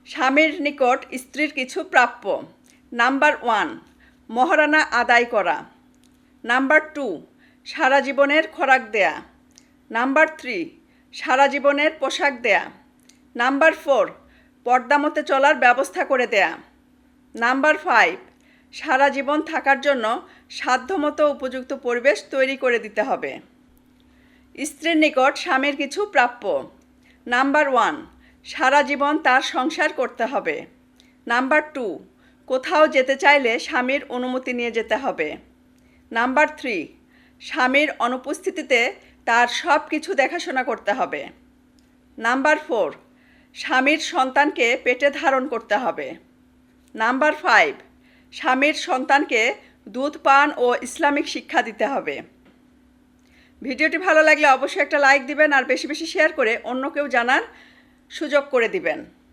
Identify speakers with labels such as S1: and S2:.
S1: স্বামীর নিকট স্ত্রীর কিছু প্রাপ্য। নাম্বার 1, মহারানা আদায় করা। নাম্বার 2, সারা জীবনের খোরাক দেয়া। নাম্বার 3, সারা জীবনের পোশাক দেয়া। নাম্বার 4, পর্দামতে চলার ব্যবস্থা করে দেয়া। নাম্বার 5, সারা জীবন থাকার জন্য সাধ্যমতো উপযুক্ত পরিবেশ তৈরি করে দিতে হবে। স্ত্রীর নিকট স্বামীর কিছু প্রাপ্য। নাম্বার 1, সারা জীবন তার সংসার করতে হবে। নাম্বার 2, কোথাও যেতে চাইলে স্বামীর অনুমতি নিয়ে যেতে হবে। নাম্বার 3, স্বামীর অনুপস্থিতিতে তার সব কিছু দেখাশোনা করতে হবে। নাম্বার 4, স্বামীর সন্তানকে পেটে ধারণ করতে হবে। নাম্বার 5, স্বামীর সন্তানকে দুধ পান ও ইসলামিক শিক্ষা দিতে হবে। ভিডিওটি ভালো লাগলে অবশ্যই একটা লাইক দিবেন আর বেশি বেশি শেয়ার করে অন্য কেউ জানার সুযোগ করে দিবেন।